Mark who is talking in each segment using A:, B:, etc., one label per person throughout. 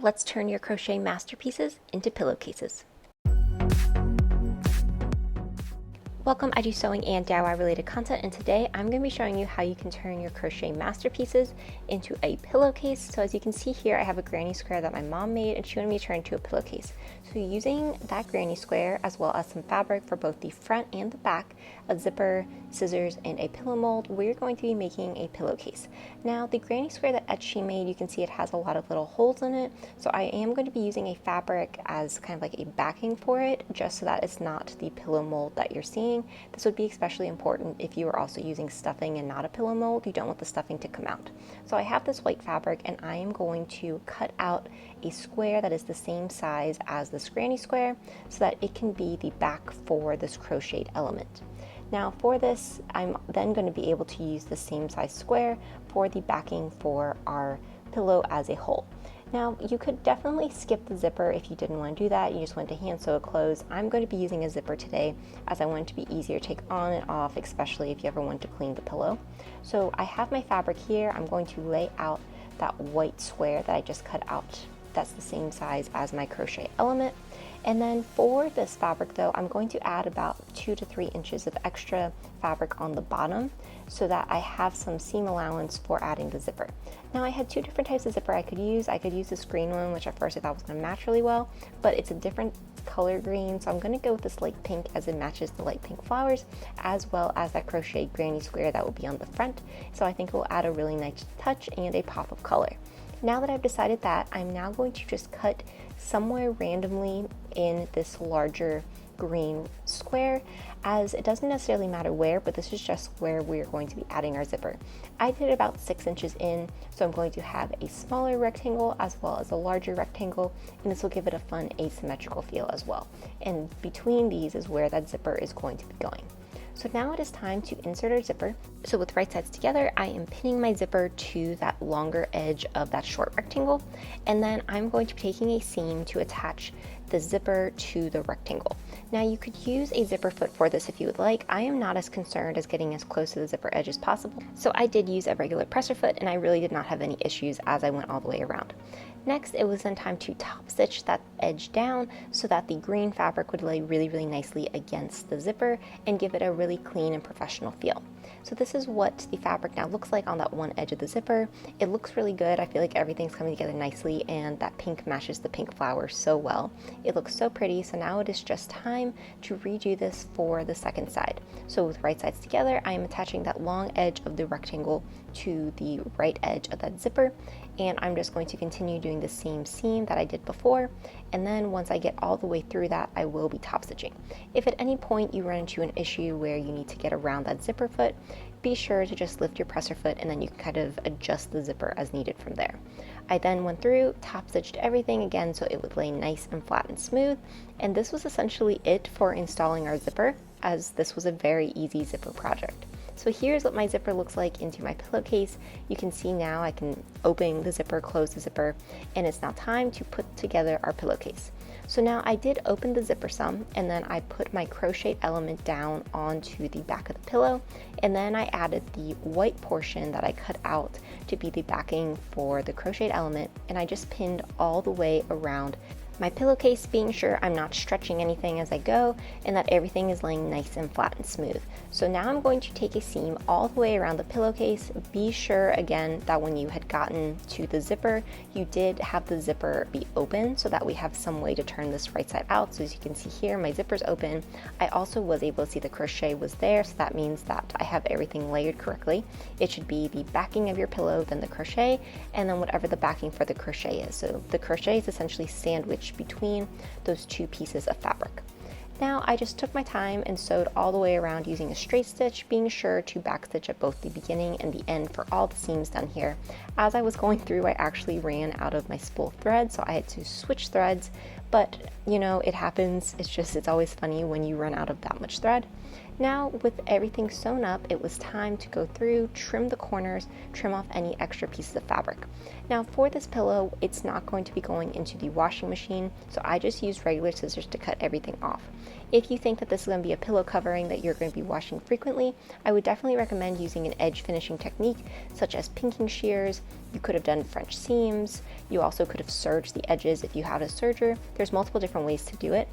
A: Let's turn your crochet masterpieces into pillowcases. Welcome, I do sewing and DIY related content, and today I'm going to be showing you how you can turn your crochet masterpieces into a pillowcase. So as you can see here, I have a granny square that my mom made and she wanted me to turn into a pillowcase. So using that granny square as well as some fabric for both the front and the back, a zipper, scissors, and a pillow mold, we're going to be making a pillowcase. Now the granny square that she made, you can see it has a lot of little holes in it, so I am going to be using a fabric as kind of like a backing for it, just so that it's not the pillow mold that you're seeing. This would be especially important if you are also using stuffing and not a pillow mold. You don't want the stuffing to come out. So I have this white fabric and I am going to cut out a square that is the same size as this granny square so that it can be the back for this crocheted element. Now for this, I'm then going to be able to use the same size square for the backing for our pillow as a whole. Now you could definitely skip the zipper if you didn't want to do that, you just want to hand sew it closed. I'm going to be using a zipper today as I want it to be easier to take on and off, especially if you ever want to clean the pillow. So I have my fabric here. I'm going to lay out that white square that I just cut out. That's the same size as my crochet element. And then for this fabric though, I'm going to add about 2 to 3 inches of extra fabric on the bottom so that I have some seam allowance for adding the zipper. Now I had 2 different types of zipper I could use. I could use this green one, which at first I thought was going to match really well, but it's a different color green, so I'm going to go with this light pink as it matches the light pink flowers, as well as that crochet granny square that will be on the front. So I think it will add a really nice touch and a pop of color. Now that I've decided that, I'm now going to just cut somewhere randomly in this larger green square, as it doesn't necessarily matter where, but this is just where we're going to be adding our zipper. I did about 6 inches in, so I'm going to have a smaller rectangle as well as a larger rectangle, and this will give it a fun asymmetrical feel as well. And between these is where that zipper is going to be going. So now it is time to insert our zipper. So with right sides together, I am pinning my zipper to that longer edge of that short rectangle, and then I'm going to be taking a seam to attach the zipper to the rectangle. Now you could use a zipper foot for this if you would like. I am not as concerned as getting as close to the zipper edge as possible, so I did use a regular presser foot and I really did not have any issues as I went all the way around. Next, it was then time to top stitch that edge down so that the green fabric would lay really nicely against the zipper and give it a really clean and professional feel. So this is what the fabric now looks like on that one edge of the zipper. It looks really good. I feel like everything's coming together nicely and that pink matches the pink flower so well. It looks so pretty, so now it is just time to redo this for the second side. So with right sides together, I am attaching that long edge of the rectangle to the right edge of that zipper, and I'm just going to continue doing the same seam that I did before, and then once I get all the way through that, I will be top stitching. If at any point you run into an issue where you need to get around that zipper foot, be sure to just lift your presser foot and then you can kind of adjust the zipper as needed from there. I then went through, top stitched everything again so it would lay nice and flat and smooth, and this was essentially it for installing our zipper, as this was a very easy zipper project. So here's what my zipper looks like into my pillowcase. You can see now I can open the zipper, close the zipper, and it's now time to put together our pillowcase. So now I did open the zipper some, and then I put my crochet element down onto the back of the pillow, and then I added the white portion that I cut out to be the backing for the crochet element, and I just pinned all the way around my pillowcase, being sure I'm not stretching anything as I go and that everything is laying nice and flat and smooth. So now I'm going to take a seam all the way around the pillowcase. Be sure again that when you had gotten to the zipper, you did have the zipper be open so that we have some way to turn this right side out. So as you can see here, my zipper's open. I also was able to see the crochet was there, so that means that I have everything layered correctly. It should be the backing of your pillow, then the crochet, and then whatever the backing for the crochet is. So the crochet is essentially sandwiched between those two pieces of fabric. Now I just took my time and sewed all the way around using a straight stitch, being sure to backstitch at both the beginning and the end for all the seams done here. As I was going through, I actually ran out of my spool thread, so I had to switch threads, but you know, it happens. It's always funny when you run out of that much thread. Now, with everything sewn up, it was time to go through, trim the corners, trim off any extra pieces of fabric. Now, for this pillow, it's not going to be going into the washing machine, so I just used regular scissors to cut everything off. If you think that this is going to be a pillow covering that you're going to be washing frequently, I would definitely recommend using an edge finishing technique, such as pinking shears. You could have done French seams. You also could have serged the edges if you had a serger. There's multiple different ways to do it.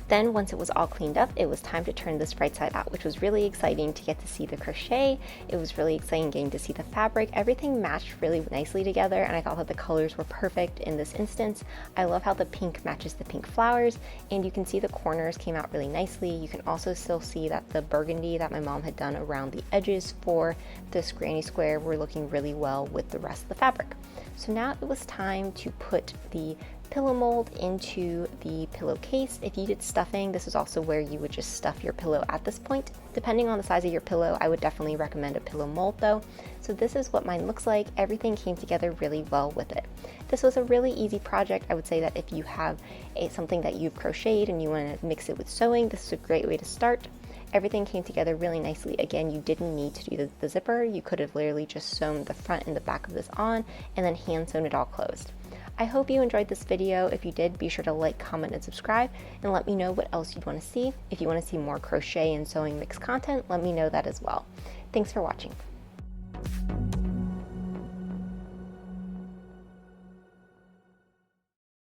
A: Then once it was all cleaned up, it was time to turn this right side out, which was really exciting to get to see the crochet. It was really exciting getting to see the fabric. Everything matched really nicely together, and I thought that the colors were perfect in this instance. I love how the pink matches the pink flowers, and you can see the corners came out really nicely. You can also still see that the burgundy that my mom had done around the edges for this granny square were looking really well with the rest of the fabric. So now it was time to put the pillow mold into the pillowcase. If you did stuffing, this is also where you would just stuff your pillow at this point. Depending on the size of your pillow, I would definitely recommend a pillow mold though. So this is what mine looks like. Everything came together really well with it. This was a really easy project. I would say that if you have something that you've crocheted and you want to mix it with sewing, this is a great way to start. Everything came together really nicely. Again, you didn't need to do the zipper. You could have literally just sewn the front and the back of this on and then hand sewn it all closed. I hope you enjoyed this video. If you did, be sure to like, comment, and subscribe, and let me know what else you'd want to see. If you want to see more crochet and sewing mix content, let me know that as well. Thanks for watching.